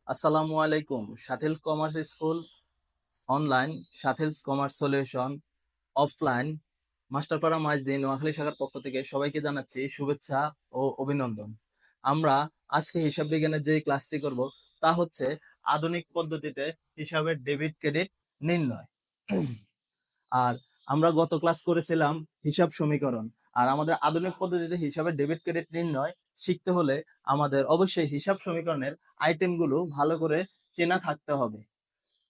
আসসালামু আলাইকুম। Shathil commerce school online, Shathil commerce solution offline, Masterpara Maijdee Noakhali শাখার পক্ষ থেকে সবাইকে জানাচ্ছি শুভেচ্ছা ও অভিনন্দন। আমরা আজকে হিসাব বিজ্ঞানের যে ক্লাসটি করব তা হচ্ছে আধুনিক পদ্ধতিতে হিসাবের ডেবিট ক্রেডিট নির্ণয়। আর আমরা গত ক্লাস করেছিলাম হিসাব সমীকরণ। আর আমাদের আধুনিক পদ্ধতিতে হিসাবের ডেবিট ক্রেডিট নির্ণয় শিখতে হলে আমাদের অবশ্যই হিসাব সমীকরণের আইটেমগুলো ভালো করে চেনা থাকতে হবে।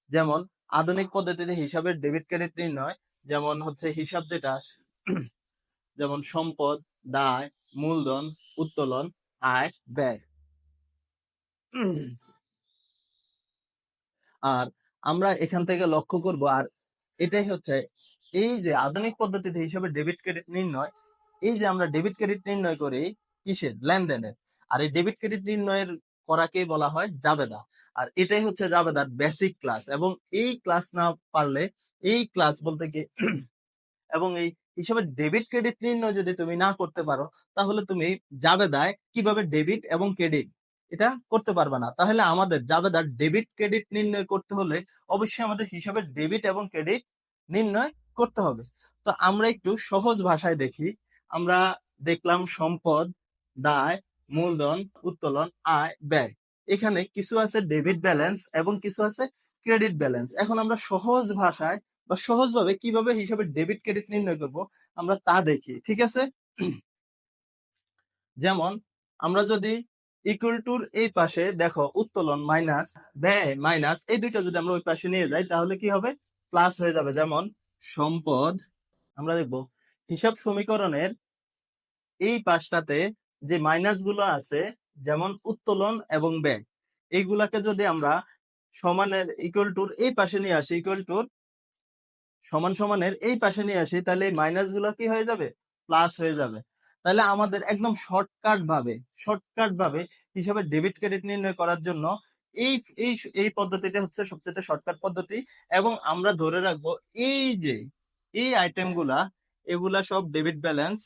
যেমন আধুনিক পদ্ধতিতে হিসাবের ডেবিট ক্রেডিট নির্ণয়, যেমন হচ্ছে হিসাব যেটা যেমন সম্পদ, দায়, মূলধন, উত্তোলন, আয়, ব্যয়। আর আমরা এখান থেকে লক্ষ্য করব, আর এটাই হচ্ছে এই যে আধুনিক পদ্ধতিতে হিসাবে ডেবিট ক্রেডিট নির্ণয়, এই যে আমরা ডেবিট ক্রেডিট নির্ণয় করি কিসের? লেনদেনের। আর এই ডেবিট ক্রেডিট নির্ণয়ের করাকেই বলা হয় জাবেদা। আর এটাই হচ্ছে জাবেদার বেসিক ক্লাস, এবং এই ক্লাস না পারলে, এই ক্লাস বলতে কি এবং এই হিসাবে ডেবিট ক্রেডিট নির্ণয় যদি তুমি না করতে পারো, তাহলে তুমি জাবেদায় কিভাবে ডেবিট এবং ক্রেডিট এটা করতে পারবে না। তাহলে আমাদের জাবেদার ডেবিট ক্রেডিট নির্ণয় করতে হলে অবশ্যই আমাদের হিসাবে ডেবিট এবং ক্রেডিট নির্ণয় করতে হবে। তো আমরা একটু সহজ ভাষায় দেখি। আমরা দেখলাম সম্পদ, দায়, মূলধন, উত্তোলন, আয়, ব্যয়। এখানে কিছু আছে ডেবিট ব্যালেন্স এবং কিছু আছে ক্রেডিট ব্যালেন্স। এখন আমরা সহজ ভাষায় বা সহজভাবে কিভাবে হিসাবে ডেবিট ক্রেডিট নির্ণয় করব আমরা তা দেখি, ঠিক আছে? যেমন আমরা যদি ইকুয়াল টুর এই পাশে দেখো উত্তোলন মাইনাস ব্যয় মাইনাস, এই দুইটা যদি আমরা ওই পাশে নিয়ে যাই তাহলে কি হবে? প্লাস হয়ে যাবে। যেমন সম্পদ, আমরা দেখবো হিসাব সমীকরণের এই পাশটাতে যে মাইনাস গুলো আছে, যেমন উত্তোলন এবং ব্যয়, এইগুলাকে যদি আমরা সমানের ইকুয়াল টুর এই পাশে নিয়ে আসি, ইকুয়াল টুর সমান সমানের এই পাশে নিয়ে আসি, তাহলে এই মাইনাস গুলো কি হয়ে যাবে? প্লাস হয়ে যাবে। তাহলে আমাদের একদম শর্টকাট ভাবে হিসাবে ডেবিট ক্রেডিট নির্ণয় করার জন্য এই এই এই পদ্ধতিটা হচ্ছে সবচেয়ে শর্টকাট পদ্ধতি। এবং আমরা ধরে রাখবো এই যে এই আইটেম গুলা, এগুলা সব ডেবিট ব্যালেন্স,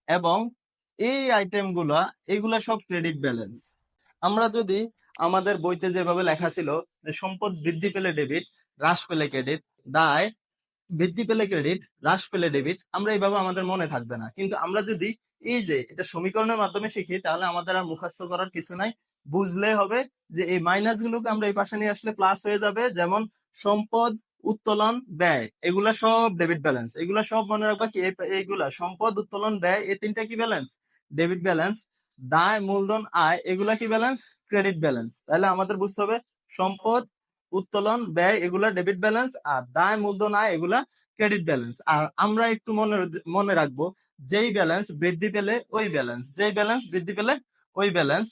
এবং এই আইটেম গুলা এগুলা সব ক্রেডিট ব্যালেন্স। আমরা যদি আমাদের বইতে যেভাবে লেখা ছিল যে সম্পদ বৃদ্ধি পেলে ডেবিট, হ্রাস পেলে ক্রেডিট, দায় বৃদ্ধি পেলে ক্রেডিট, হ্রাস পেলে ডেবিট, আমরা এইভাবে আমাদের মনে থাকবে না। কিন্তু আমরা যদি এই যে এটা সমীকরণের মাধ্যমে শিখি, তাহলে আমাদের আর মুখস্থ করার কিছু নাই, বুঝলে হবে যে এই মাইনাস গুলোকে আমরা এই পাশে নিয়ে আসলে প্লাস হয়ে যাবে। যেমন সম্পদ, উত্তোলন, ব্যয়, এগুলা সব ডেবিট ব্যালেন্স। এগুলা সব মনে রাখবা কি, এইগুলা সম্পদ, উত্তোলন, ব্যয়, এই তিনটা কি ব্যালেন্স? Debit balance. দায়, মূলধন, আয়, এগুলা কি ব্যালেন্স? Credit balance. তাহলে আমাদের বুঝতে হবে সম্পদ, উত্তোলন, ব্যয় এগুলা ডেবিট ব্যালেন্স, আর দায়, মূলধন, আয় এগুলা ক্রেডিট ব্যালেন্স। আর আমরা একটু মনে রাখবো, যেই ব্যালেন্স বৃদ্ধি পেলে ওই ব্যালেন্স, যেই ব্যালেন্স বৃদ্ধি পেলে ওই ব্যালেন্স।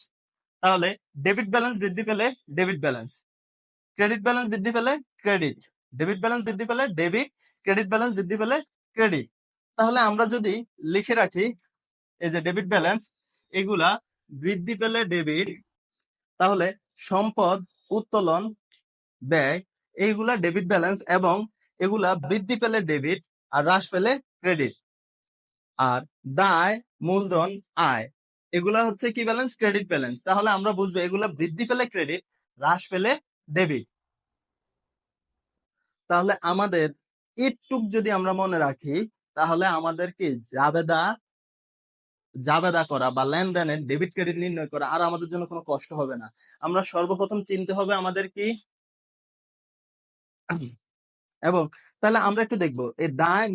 তাহলে ডেবিট ব্যালেন্স বৃদ্ধি পেলে ডেবিট ব্যালেন্স, ক্রেডিট ব্যালেন্স বৃদ্ধি পেলে ক্রেডিট, ডেবিট ব্যালেন্স বৃদ্ধি পেলে ডেবিট, ক্রেডিট ব্যালেন্স বৃদ্ধি পেলে ক্রেডিট। তাহলে আমরা যদি লিখে রাখি এই যে ডেবিট ব্যালেন্স, এগুলা বৃদ্ধি পেলে ডেবিট, তাহলে সম্পদ, উত্তোলন, ব্যয় এইগুলা ডেবিট ব্যালেন্স, এবং এগুলা বৃদ্ধি পেলে ডেবিট আর হ্রাস পেলে ক্রেডিট। আর দায়, মূলধন, আয় এগুলা হচ্ছে কি ব্যালেন্স? Credit balance. তাহলে আমরা বুঝবো এগুলা বৃদ্ধি পেলে ক্রেডিট, হ্রাস পেলে ডেবিট। তাহলে আমাদের একটুক যদি আমরা মনে রাখি, তাহলে আমাদের কি জাবেদা করা বা লেনদেনের ডেবিট ক্রেডিট নির্ণয় করা আর আমাদের জন্য কোনো কষ্ট হবে না। আমরা সর্বপ্রথম চিনতে হবে আমাদের কি, এবং তাহলে আমরা একটু দেখবো এই দায়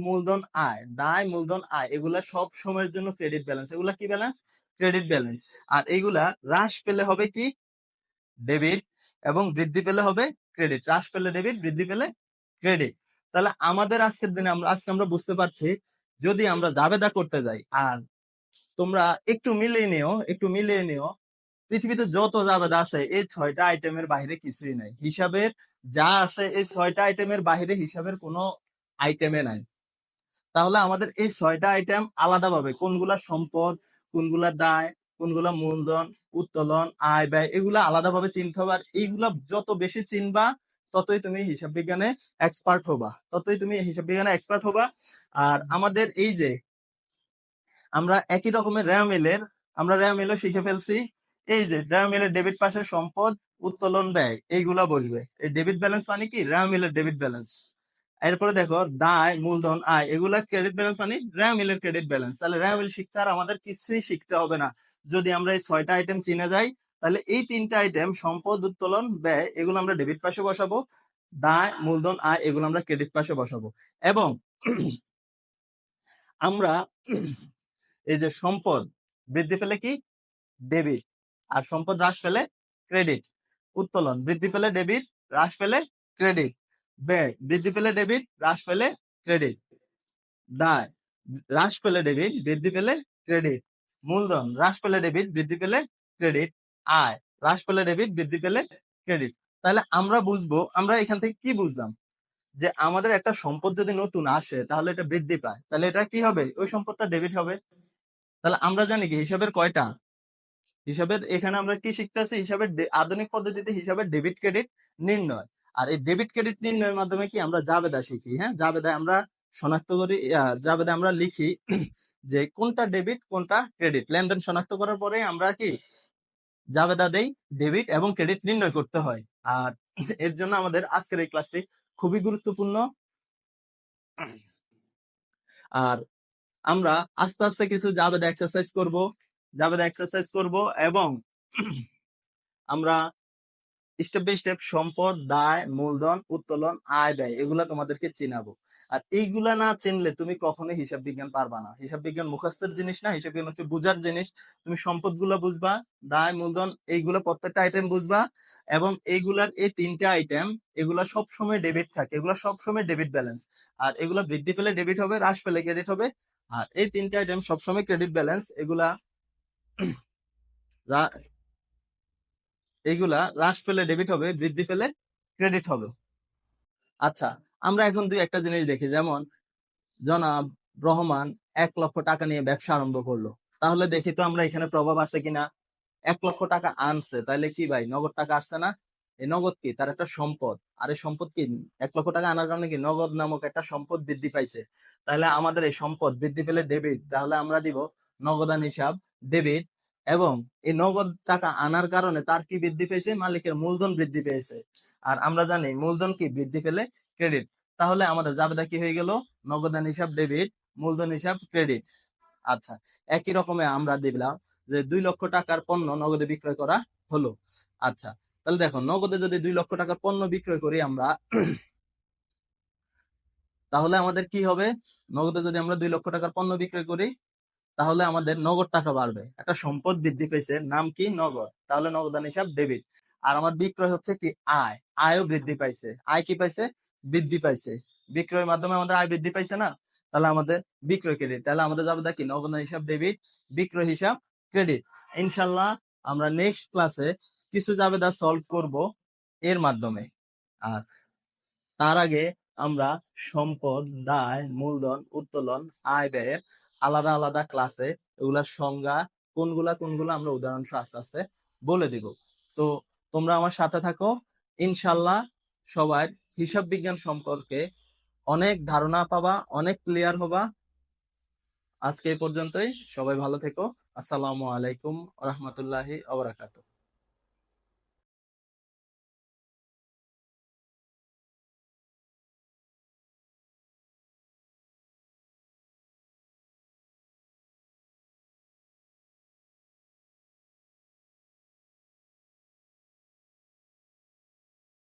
মূলধন আয় এগুলা সব সময়ের জন্য ক্রেডিট ব্যালেন্স। এগুলা কি ব্যালেন্স? Credit balance. আর এগুলা হ্রাস পেলে হবে কি? ডেবিট, এবং বৃদ্ধি পেলে হবে ক্রেডিট। হ্রাস পেলে ডেবিট, বৃদ্ধি পেলে ক্রেডিট। তাহলে আমাদের আজকের দিনে আজকে আমরা বুঝতে পারছি, যদি আমরা জাবেদা করতে যাই, আর তোমরা একটু মিলিয়ে নিও পৃথিবীতে যত জাবেদা আছে এই 6টা আইটেমের বাইরে কিছুই নাই। হিসাবের যা আছে এই 6টা আইটেমের বাইরে হিসাবের কোনো আইটেমে নাই। তাহলে আমাদের এই 6টা আইটেম আলাদাভাবে, কোনগুলা সম্পদ, কোনগুলা দায়, কোনগুলা মূলধন, উত্তোলন, আয়, ব্যয়, এগুলা আলাদাভাবে চিনতে হবে। আর এইগুলা যত বেশি চিনবা, ততই তুমি হিসাব বিজ্ঞানে এক্সপার্ট হবা। আর আমাদের এই যে আমরা একই রকমের রেওমিলের শিখে ফেলছি। এই যে ড্রায়ার মিলের ডেবিট পাশে সম্পদ, উত্তোলন, ব্যয় এইগুলা বসবে। এই ডেবিট ব্যালেন্স মানে কি? ড্রায়ার মিলের ডেবিট ব্যালেন্স। এরপরে দেখো দায়, মূলধন, আয় এগুলা ক্রেডিট ব্যালেন্স মানে ড্রায়ার মিলের ক্রেডিট ব্যালেন্স। তাহলে ড্রায়ার মিল শিখতে আর আমাদের কিছুই শিখতে হবে না। যদি আমরা এই 6টা আইটেম চিনে যাই, তাহলে এই 3টা আইটেম সম্পদ, উত্তোলন, ব্যয় এগুলো আমরা ডেবিট পাশে বসাবো, দায়, মূলধন, আয় এগুলো আমরা ক্রেডিট পাশে বসাবো। এবং আমরা এই যে সম্পদ বৃদ্ধি পেলে কি? ডেবিট। আর সম্পদ হ্রাস পেলে ক্রেডিট। উত্তোলন বৃদ্ধি পেলে ডেবিট, হ্রাস পেলে ক্রেডিট। ব্যয় বৃদ্ধি পেলে ডেবিট, হ্রাস পেলে ক্রেডিট। দায় হ্রাস পেলে ডেবিট, বৃদ্ধি পেলে ক্রেডিট। মূলধন হ্রাস পেলে ডেবিট, বৃদ্ধি পেলে ক্রেডিট। আয় হ্রাস পেলে ডেবিট, বৃদ্ধি পেলে ক্রেডিট। তাহলে আমরা বুঝবো, আমরা এখান থেকে কি বুঝলাম? যে আমাদের একটা সম্পদ যদি নতুন আসে তাহলে এটা বৃদ্ধি পায়, তাহলে এটা কি হবে? ওই সম্পদটা ডেবিট হবে। তাহলে আমরা জানি কি হিসাবের কয়টা? হিসাবের এখানে আমরা কি শিখতেছি? হিসাবের আধুনিক পদ্ধতিতে হিসাবের ডেবিট ক্রেডিট নির্ণয়। আর এই ডেবিট ক্রেডিট নির্ণয়ের মাধ্যমে কি আমরা জাবেদা শিখি। হ্যাঁ, জাবেদা আমরা শনাক্ত করি, জাবেদা আমরা লিখি যে কোনটা ডেবিট কোনটা ক্রেডিট। লেনদেন শনাক্ত করার পরে আমরা কি জাবেদা দেই, ডেবিট এবং ক্রেডিট নির্ণয় করতে হয়। আর এর জন্য আমাদের আজকের এই ক্লাসটি খুবই গুরুত্বপূর্ণ। আর আমরা আস্তে আস্তে কিছু জাবেদা এক্সারসাইজ করব এবং আমরা স্টেপ বাই স্টেপ সম্পদ, দায়, মূলধন, উত্তোলন, আয়, ব্যয় এগুলা তোমাদেরকে চিনাবো। আর এইগুলা না চিনলে তুমি কখনোই হিসাব বিজ্ঞান পারবা না। হিসাব বিজ্ঞান মুখস্থের জিনিস না, হিসাব বিজ্ঞান হচ্ছে বুঝার জিনিস। তুমি সম্পদ গুলা বুঝবা, দায়, মূলধন এইগুলা প্রত্যেকটা আইটেম বুঝবা, এবং এইগুলার এই 3টা আইটেম এগুলা সবসময় ডেবিট থাকে, এগুলা সবসময় ডেবিট ব্যালেন্স। আর এগুলা বৃদ্ধি পেলে ডেবিট হবে, হ্রাস পেলে ক্রেডিট হবে। আর এই 3টা আইটেম সবসময় ক্রেডিট ব্যালেন্স। এইগুলা হ্রাস পেলে ডেবিট হবে, বৃদ্ধি পেলে ক্রেডিট হবে। আচ্ছা, আমরা এখন একটা জিনিস দেখি, যেমন জনাব রহমান 1 লক্ষ টাকা নিয়ে ব্যবসা আরম্ভ করলো। তাহলে দেখি তো আমরা এখানে প্রভাব আছে কিনা। 1 লক্ষ টাকা আনছে, তাহলে কি ভাই নগদ টাকা আসছে না? এই নগদ কি? তার একটা সম্পদ। আর এই সম্পদ কি? 1 লক্ষ টাকা আনার কারণে কি নগদ নামক একটা সম্পদ বৃদ্ধি পাইছে। তাহলে আমাদের এই সম্পদ বৃদ্ধি পেলে ডেবিট, তাহলে আমরা দিব নগদান হিসাব ডেবিট। এবং এই নগদ টাকা আনার কারণে তার কি বৃদ্ধি পেয়েছে? মালিকের মূলধন বৃদ্ধি পেয়েছে। আর আমরা জানি মূলধন কি? বৃদ্ধি পেলে ক্রেডিট। তাহলে আমাদের জাবেদা কি হয়ে গেল? নগদান হিসাব ডেবিট, মূলধন হিসাব ক্রেডিট। আচ্ছা, একই রকমে আমরা দিলাম যে 2 লক্ষ টাকার পণ্য নগদে বিক্রয় করা হলো। আচ্ছা, তাহলে দেখো নগদে যদি 2 লক্ষ টাকার পণ্য বিক্রয় করি আমরা, তাহলে আমাদের কি হবে? নগদে যদি আমরা 2 লক্ষ টাকার পণ্য বিক্রয় করি তাহলে আমাদের নগদ টাকা বাড়বে। একটা সম্পদ বৃদ্ধি পেয়েছে, নাম কি? নগদ। তাহলে নগদান হিসাব ডেবিট। আর আমার বিক্রয় হচ্ছে কি? আয়। আয়ও বৃদ্ধি পাইছে। আয় কি পাইছে? বৃদ্ধি পাইছে। বিক্রয়ের মাধ্যমে আমাদের আয় বৃদ্ধি পাইছে না? তাহলে আমাদের বিক্রয় ক্রেডিট। তাহলে আমাদের যাবে কি? নগদান হিসাব ডেবিট, বিক্রয় হিসাব ক্রেডিট। ইনশাল্লাহ আমরা নেক্সট ক্লাসে কিছু জাবেদা সলভ করব এর মাধ্যমে। আর তার আগে আমরা সম্পদ, দায়, মূলধন, উত্তোলন, আয়, ব্যয়ের আলাদা আলাদা ক্লাসে এগুলার সংজ্ঞা কোনগুলা কোনগুলা আমরা উদাহরণ সহ আস্তে আস্তে বলে দিব। তো তোমরা আমার সাথে থাকো। ইনশাল্লাহ সবাই হিসাব বিজ্ঞান সম্পর্কে অনেক ধারণা পাবা, অনেক ক্লিয়ার হবা। আজকে এই পর্যন্তই। সবাই ভালো থেকো। আসসালামু আলাইকুম ওয়া রাহমাতুল্লাহি ওয়া বারাকাতুহু।